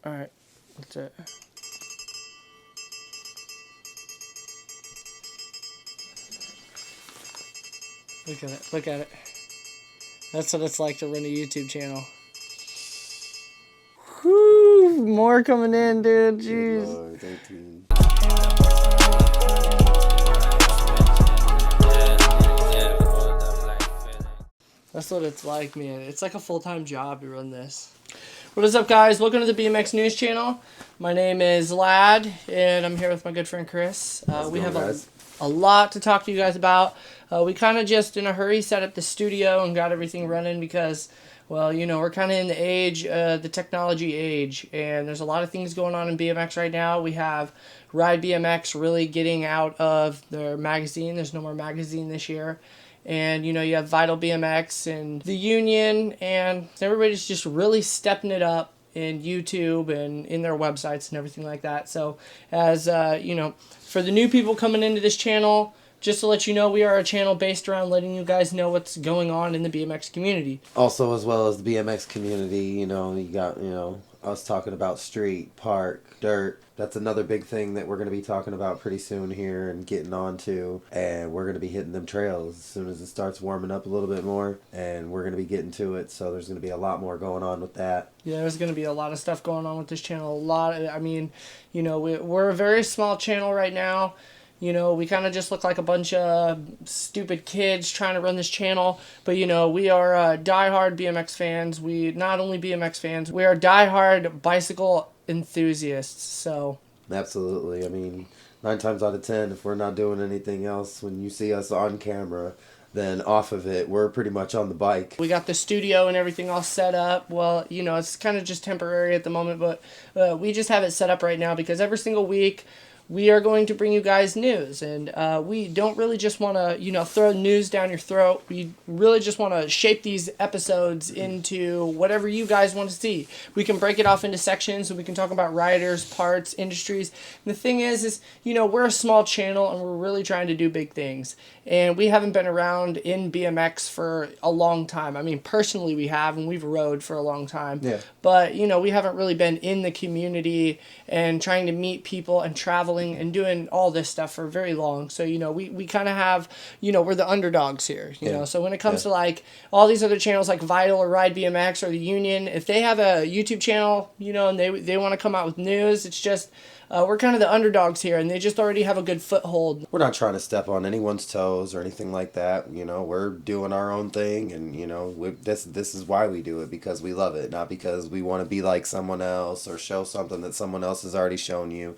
Alright, that's it. Look at it, look at it. That's what it's like to run a YouTube channel. Whew, more coming in, dude, jeez. Lord, 13. That's what it's like, man. It's like a full-time job to run this. What is up, guys? Welcome to the BMX News Channel. My name is Lad, and I'm here with my good friend Chris. We have a lot to talk to you guys about. We kind of just, in a hurry, set up the studio and got everything running because, well, you know, we're kind of in the age, the technology age, and there's a lot of things going on in BMX right now. We have Rant BMX really getting out of their magazine. There's no more magazine this year. And, you know, you have Vital BMX and the Union, and everybody's just really stepping it up in YouTube and in their websites and everything like that. So, as, you know, for the new people coming into this channel, just to let you know, we are a channel based around letting you guys know what's going on in the BMX community. Also, as well as the BMX community, you know, you got, you know, us talking about street, park, dirt. That's another big thing that we're going to be talking about pretty soon here and getting on to. And we're going to be hitting them trails as soon as it starts warming up a little bit more. And we're going to be getting to it. So there's going to be a lot more going on with that. Yeah, there's going to be a lot of stuff going on with this channel. I mean, you know, we're a very small channel right now. You know, we kind of just look like a bunch of stupid kids trying to run this channel. But, you know, we are diehard BMX fans. We not only BMX fans, we are diehard bicycle enthusiasts. So Absolutely. I mean, 9 times out of 10, if we're not doing anything else, when you see us on camera, then off of it, we're pretty much on the bike. we got the studio and everything all set up. Well, you know, it's kind of just temporary at the moment, but we just have it set up right now because every single week we are going to bring you guys news, and we don't really just want to, you know, throw news down your throat. We really just want to shape these episodes into whatever you guys want to see. We can break it off into sections, and we can talk about riders, parts, industries. And the thing is, you know, we're a small channel, and we're really trying to do big things. And we haven't been around in BMX for a long time. I mean, personally we have, and we've rode for a long time. Yeah. But, you know, we haven't really been in the community and trying to meet people and traveling and doing all this stuff for very long. So, you know, we kind of have, you know, we're the underdogs here, you know. So when it comes to, like, all these other channels like Vital or Ride BMX or the Union, if they have a YouTube channel, you know, and they want to come out with news, it's just... we're kind of the underdogs here, and they just already have a good foothold. We're not trying to step on anyone's toes or anything like that. You know, we're doing our own thing, and, you know, this is why we do it, because we love it, not because we want to be like someone else or show something that someone else has already shown you.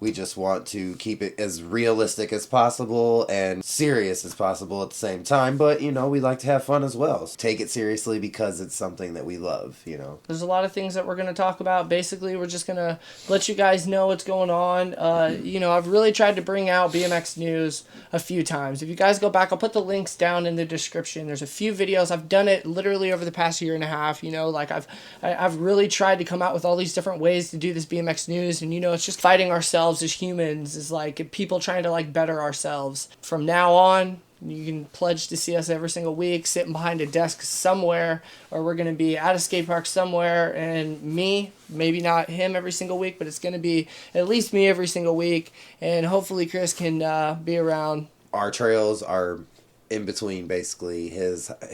We just want to keep it as realistic as possible and serious as possible at the same time. But, you know, we like to have fun as well. So take it seriously because it's something that we love, you know. There's a lot of things that we're going to talk about. Basically, we're just going to let you guys know what's going on. You know, I've really tried to bring out BMX news a few times. If you guys go back, I'll put the links down in the description. There's a few videos. I've done it literally over the past year and a half. You know, like I've really tried to come out with all these different ways to do this BMX news. And, you know, it's just fighting ourselves as humans, is like people trying to like better ourselves. From now on, you can pledge to see us every single week sitting behind a desk somewhere, or we're going to be at a skate park somewhere, and me, maybe not him every single week, but it's going to be at least me every single week, and hopefully Chris can be around. Our trails are in between, basically,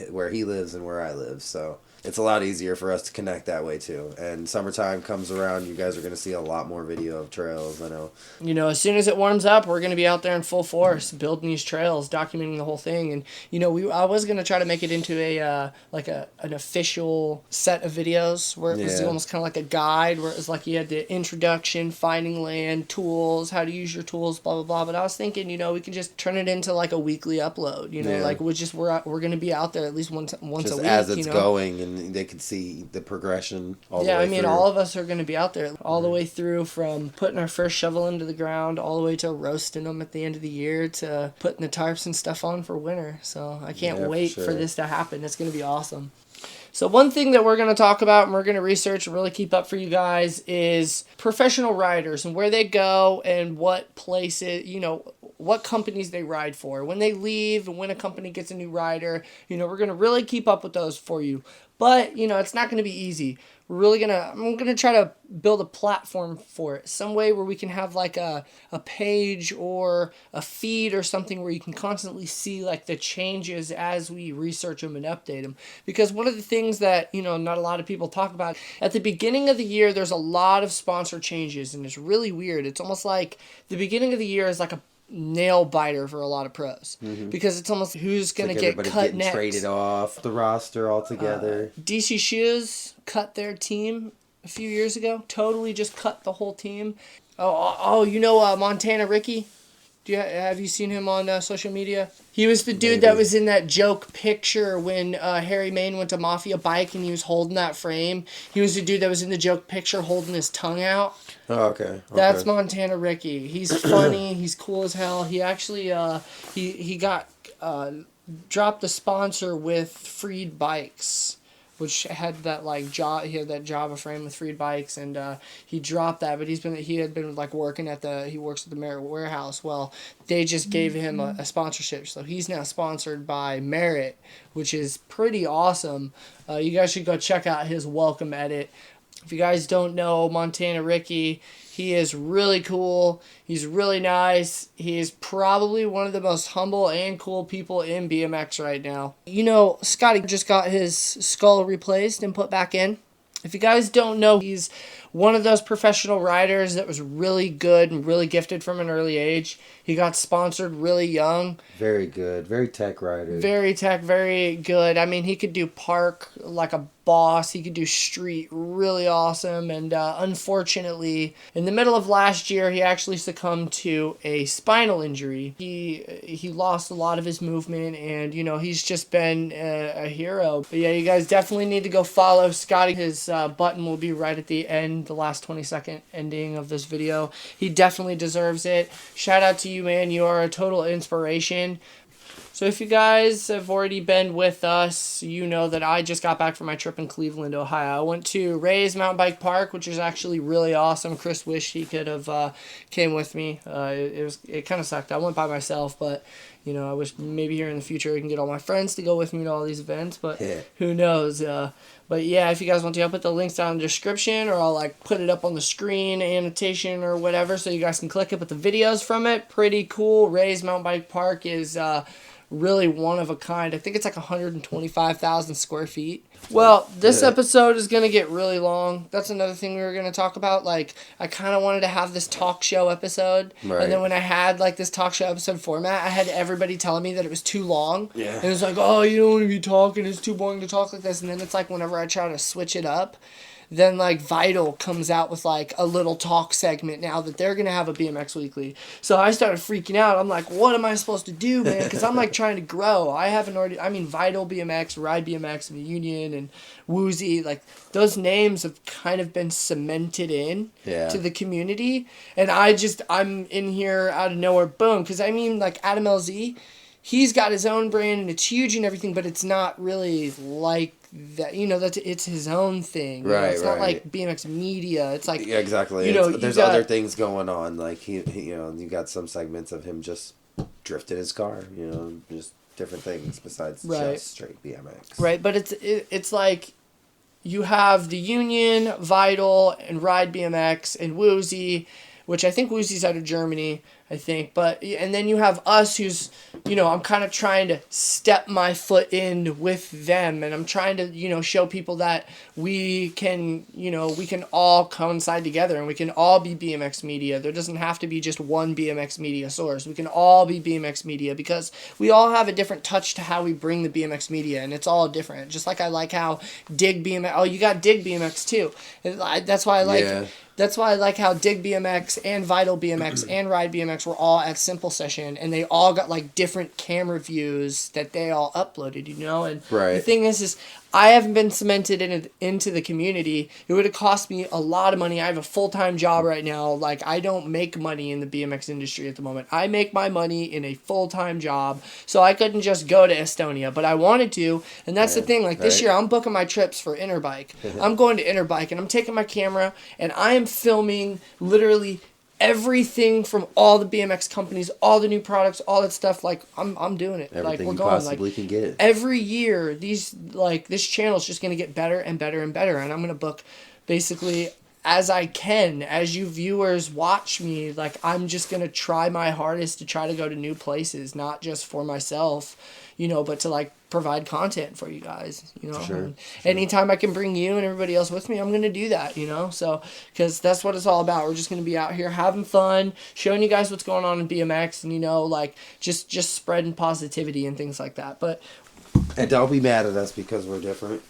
where he lives and where I live, so it's a lot easier for us to connect that way too. And summertime comes around, you guys are going to see a lot more video of trails, I know. You know, as soon as it warms up, we're going to be out there in full force building these trails, documenting the whole thing. And, you know, I was going to try to make it into an official set of videos where it was almost kind of like a guide, where it was like you had the introduction, finding land, tools, how to use your tools, blah, blah, blah. But I was thinking, you know, we could just turn it into like a weekly upload, you know, like we're going to be out there at least once a week. Just as it's going, and they can see the progression all the way through. Yeah, I mean, all of us are going to be out there all the way through, from putting our first shovel into the ground all the way to roasting them at the end of the year to putting the tarps and stuff on for winter. So I can't wait for this to happen. It's going to be awesome. So one thing that we're going to talk about and we're going to research and really keep up for you guys is professional riders and where they go and what places, you know, what companies they ride for. When they leave and when a company gets a new rider, we're going to really keep up with those for you. But, it's not going to be easy. I'm going to try to build a platform for it. Some way where we can have like a page or a feed or something where you can constantly see like the changes as we research them and update them. Because one of the things that, not a lot of people talk about, at the beginning of the year, there's a lot of sponsor changes and it's really weird. It's almost like the beginning of the year is like a nail biter for a lot of pros because it's almost who's going to get cut next. Traded off the roster altogether. DC Shoes cut their team a few years ago. Totally just cut the whole team. Montana Ricky? Have you seen him on social media? He was the dude that was in that joke picture when Harry Mayne went to Mafia Bike and he was holding that frame. He was the dude that was in the joke picture holding his tongue out. Oh, okay. That's Montana Ricky. He's funny. He's cool as hell. He actually he got dropped the sponsor with Freed Bikes, which had that he had that Java frame with Freed Bikes, and he dropped that. But he had been working he works at the Merritt warehouse. Well, they just gave him a sponsorship, so he's now sponsored by Merritt, which is pretty awesome. You guys should go check out his welcome edit. If you guys don't know Montana Ricky, he is really cool. He's really nice. He is probably one of the most humble and cool people in BMX right now. Scotty just got his skull replaced and put back in. If you guys don't know, he's one of those professional riders that was really good and really gifted from an early age. He got sponsored really young. Very good. Very tech rider. Very good. I mean, he could do park like a boss. He could do street really awesome. And unfortunately, in the middle of last year, he actually succumbed to a spinal injury. He lost a lot of his movement, and he's just been a hero. But yeah, you guys definitely need to go follow Scotty. His button will be right at the end, the last 20-second ending of this video. He definitely deserves it. Shout out to you, man. You are a total inspiration. So if you guys have already been with us, you know that I just got back from my trip in Cleveland, Ohio. I went to Ray's Mountain Bike Park, which is actually really awesome. Chris wished he could have came with me. It kind of sucked. I went by myself, but I wish maybe here in the future I can get all my friends to go with me to all these events, but who knows. But yeah, if you guys want to, I'll put the links down in the description, or I'll put it up on the screen, annotation or whatever, so you guys can click it. But the videos from it, pretty cool. Ray's Mountain Bike Park is really one of a kind. I think it's 125,000 square feet. Well, this episode is going to get really long. That's another thing we were going to talk about. I kind of wanted to have this talk show episode. Right. And then when I had, this talk show episode format, I had everybody telling me that it was too long. Yeah. And it was oh, you don't want to be talking. It's too boring to talk like this. And then it's whenever I try to switch it up, then Vital comes out with a little talk segment now that they're going to have a BMX Weekly. So I started freaking out. I'm what am I supposed to do, man? Because I'm trying to grow. Vital BMX, Ride BMX, and the Union, and Woozy, those names have kind of been cemented in to the community. And I'm in here out of nowhere, boom. Because Adam LZ, he's got his own brand and it's huge and everything, but it's not really that, it's his own thing. Right, it's not like BMX Media. It's yeah, exactly. There's other things going on. He you got some segments of him just drifting his car. Just different things besides just straight BMX. Right, but it's you have the Union, Vital, and Ride BMX, and Woozy, which I think Woozy's out of Germany. And then you have us who's, I'm kind of trying to step my foot in with them, and I'm trying to, show people that we can all coincide together and we can all be BMX Media. There doesn't have to be just one BMX Media source. We can all be BMX Media because we all have a different touch to how we bring the BMX Media, and it's all different. Just like I like how Dig BMX, oh, you got Dig BMX too. That's why I like... Yeah. That's why I like how Dig BMX and Vital BMX and Ride BMX were all at Simple Session, and they all got different camera views that they all uploaded, And the thing is I haven't been cemented into the community. It would have cost me a lot of money. I have a full-time job right now. I don't make money in the BMX industry at the moment. I make my money in a full-time job, so I couldn't just go to Estonia, but I wanted to, and that's the thing. This year, I'm booking my trips for Interbike. I'm going to Interbike, and I'm taking my camera, and I am filming literally everything from all the BMX companies, all the new products, all that stuff. Like I'm doing it. Everything like we're you going. possibly Like can get. every year, this channel is just gonna get better and better and better, and I'm gonna book basically as I can, as you viewers watch me. Like I'm just gonna try my hardest to try to go to new places, not just for myself, but to like provide content for you guys, Sure. Anytime I can bring you and everybody else with me, I'm going to do that, so because that's what it's all about. We're just going to be out here having fun, showing you guys what's going on in BMX, and like just spreading positivity and things like that. And don't be mad at us because we're different.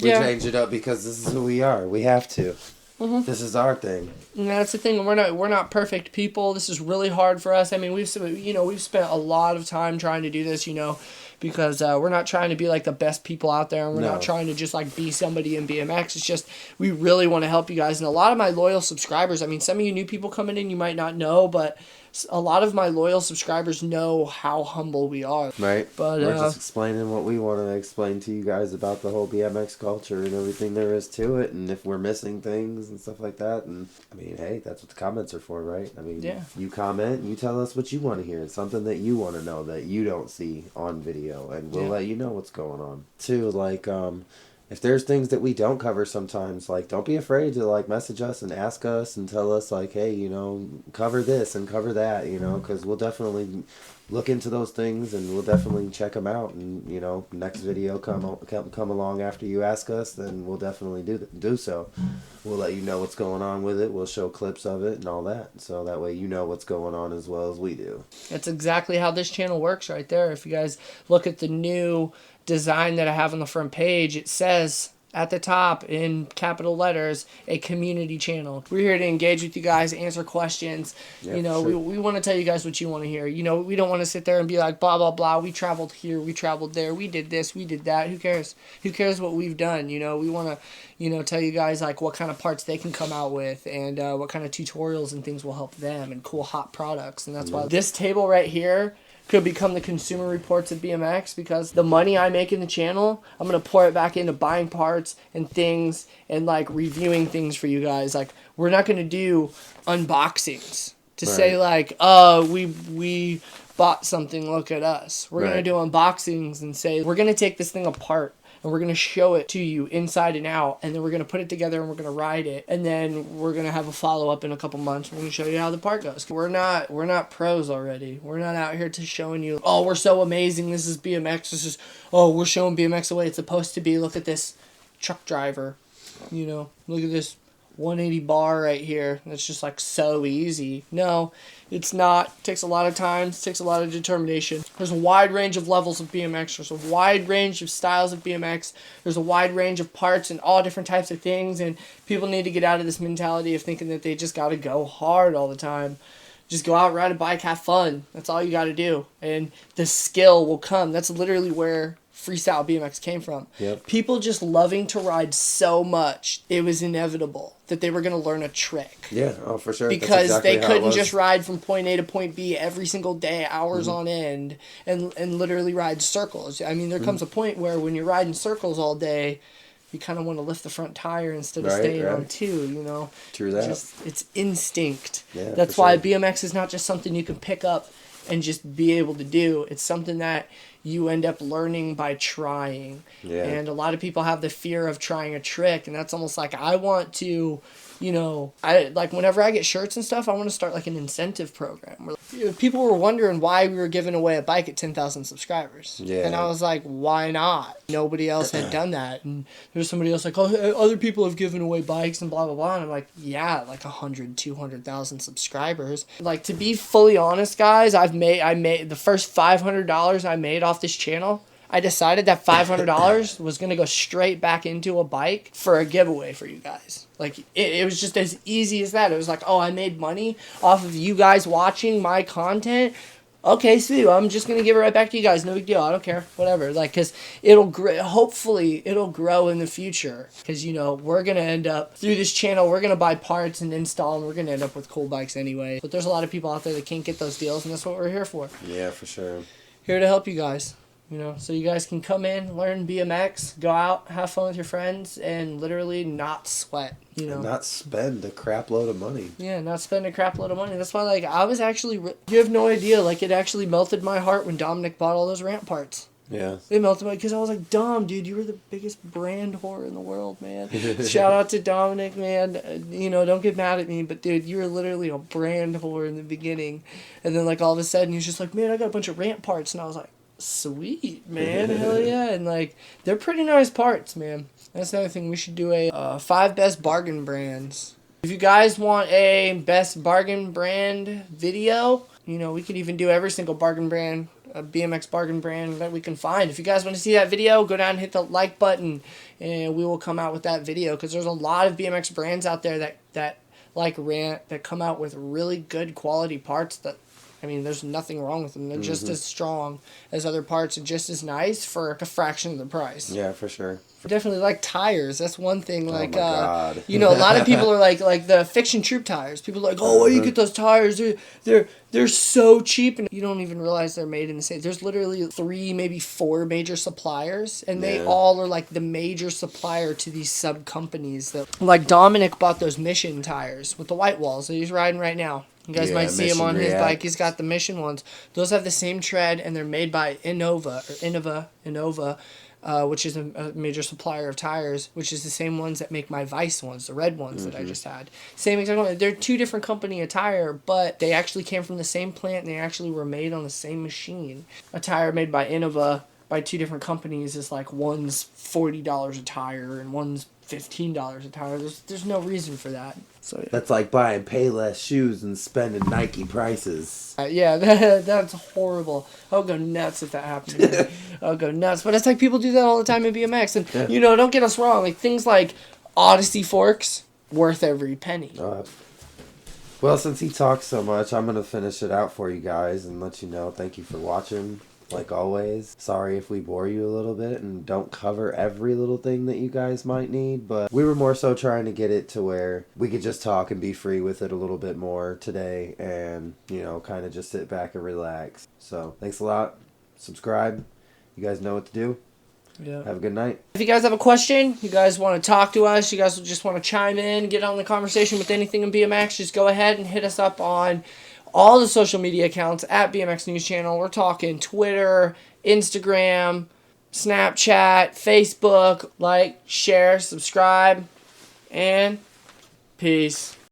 We change it up because this is who we are. We have to. Mm-hmm. This is our thing. And that's the thing. We're not perfect people. This is really hard for us. I mean, we've spent a lot of time trying to do this, because we're not trying to be like the best people out there, and we're not trying to just like be somebody in BMX. It's just we really want to help you guys. And a lot of my loyal subscribers, I mean, some of you new people coming in, you might not know, but a lot of my loyal subscribers know how humble we are. Right. But we're just explaining what we want to explain to you guys about the whole BMX culture and everything there is to it, and if we're missing things and stuff like that. And I mean, hey, that's what the comments are for, right? I mean, you comment and you tell us what you want to hear. It's something that you want to know that you don't see on video, and we'll let you know what's going on. Too, like, if there's things that we don't cover sometimes, like, don't be afraid to, like, message us and ask us and tell us, like, hey, cover this and cover that, because we'll definitely look into those things and we'll definitely check them out. And, next video come along after you ask us, then we'll definitely do so. We'll let you know what's going on with it. We'll show clips of it and all that. So that way you know what's going on as well as we do. That's exactly how this channel works right there. If you guys look at the new design that I have on the front page, it says at the top in capital letters, a community channel. We're here to engage with you guys, answer questions. We want to tell you guys what you want to hear. We don't want to sit there and be like, blah, blah, blah. We traveled here, we traveled there, we did this, we did that. Who cares? Who cares what we've done? We want to, tell you guys like what kind of parts they can come out with, and what kind of tutorials and things will help them, and cool hot products. And that's why this table right here could become the consumer reports of BMX, because the money I make in the channel, I'm going to pour it back into buying parts and things and like reviewing things for you guys. Like, we're not going to do unboxings to say like, oh, we bought something, look at us. We're going to do unboxings and say, we're going to take this thing apart and we're going to show it to you inside and out, and then we're going to put it together and we're going to ride it, and then we're going to have a follow-up in a couple months. We're going to show you how the part goes. We're not pros already. We're not out here to showing you, oh, we're so amazing, this is BMX, we're showing BMX the way it's supposed to be. Look at this truck driver, look at this 180 bar right here. It's just like so easy. No, it's not. It takes a lot of time. It takes a lot of determination. There's a wide range of levels of BMX. There's a wide range of styles of BMX. There's a wide range of parts and all different types of things. And people need to get out of this mentality of thinking that they just got to go hard all the time. Just go out, ride a bike, have fun. That's all you got to do. And the skill will come. That's literally where freestyle BMX came from. Yep. People just loving to ride so much, it was inevitable that they were going to learn a trick. Yeah, oh, for sure. Because they couldn't just ride from point A to point B every single day, hours on end, and literally ride circles. I mean, there comes a point where when you're riding circles all day, you kind of want to lift the front tire instead of staying on two, True that. It's instinct. Yeah, that's why BMX is not just something you can pick up and just be able to do. It's something that you end up learning by trying. Yeah. And a lot of people have the fear of trying a trick, and that's almost like, I want to, I like whenever I get shirts and stuff, I want to start like an incentive program where people were wondering why we were giving away a bike at 10,000 subscribers. Yeah. And I was like, why not? Nobody else had done that. And there's somebody else like, oh, other people have given away bikes and blah, blah, blah. And I'm like, yeah, like 100, 200,000 subscribers. Like, to be fully honest, guys, I made the first $500 I made off this channel, I decided that $500 was going to go straight back into a bike for a giveaway for you guys. Like, it was just as easy as that. It was like, oh, I made money off of you guys watching my content. Okay, sweet. I'm just going to give it right back to you guys. No big deal. I don't care. Whatever. Like, because hopefully it'll grow in the future. Because, we're going to end up, through this channel, we're going to buy parts and install, and we're going to end up with cool bikes anyway. But there's a lot of people out there that can't get those deals, and that's what we're here for. Yeah, for sure. Here to help you guys. You know, so you guys can come in, learn BMX, go out, have fun with your friends, and literally not sweat, you know. And not spend a crap load of money. Yeah, not spend a crap load of money. That's why, like, I was actually, you have no idea, like, it actually melted my heart when Dominic bought all those Rant parts. Yeah. It melted my, because I was like, Dom, dude, you were the biggest brand whore in the world, man. Shout out to Dominic, man. You know, don't get mad at me, but dude, you were literally a brand whore in the beginning. And then, like, all of a sudden, he's just like, man, I got a bunch of Rant parts. And I was like, sweet, man. Hell yeah. And, like, they're pretty nice parts, man. That's another thing. We should do a 5 best bargain brands. If you guys want a best bargain brand video, you know, we could even do every single bargain brand, a BMX bargain brand that we can find. If you guys want to see that video, go down and hit the like button, and we will come out with that video, because there's a lot of BMX brands out there that like Rant, that come out with really good quality parts that, I mean, there's nothing wrong with them. They're just as strong as other parts and just as nice for a fraction of the price. Yeah, for sure. Definitely like tires. That's one thing. Like, oh my God. You know, a lot of people are like the Fiction Troop tires. People are like, oh, where do you get those tires? They're so cheap, and you don't even realize they're made in the same. There's literally 3, maybe 4 major suppliers, and they all are like the major supplier to these sub companies. That, like, Dominic bought those Mission tires with the white walls that he's riding right now. You guys might see him on his bike. He's got the Mission ones. Those have the same tread, and they're made by Innova, which is a major supplier of tires, which is the same ones that make my Vice ones, the red ones that I just had. Same exact one. They're 2 different company of tire, but they actually came from the same plant, and they actually were made on the same machine. A tire made by Innova by 2 different companies is like, one's $40 a tire and one's $15 a tire. There's no reason for that. So yeah. That's like buying Payless shoes and spending Nike prices. Yeah, that's horrible. I'll go nuts if that happened to me. I'll go nuts. But it's like people do that all the time in BMX. And, you know, don't get us wrong. Like, things like Odyssey forks, worth every penny. Well, since he talks so much, I'm going to finish it out for you guys and let you know. Thank you for watching. Like always, sorry if we bore you a little bit and don't cover every little thing that you guys might need, but we were more so trying to get it to where we could just talk and be free with it a little bit more today, and, you know, kind of just sit back and relax. So thanks a lot. Subscribe. You guys know what to do. Yeah. Have a good night. If you guys have a question, you guys want to talk to us, you guys just want to chime in, get on the conversation with anything in BMX, just go ahead and hit us up on all the social media accounts at BMX News Channel. We're talking Twitter, Instagram, Snapchat, Facebook. Like, share, subscribe, and peace.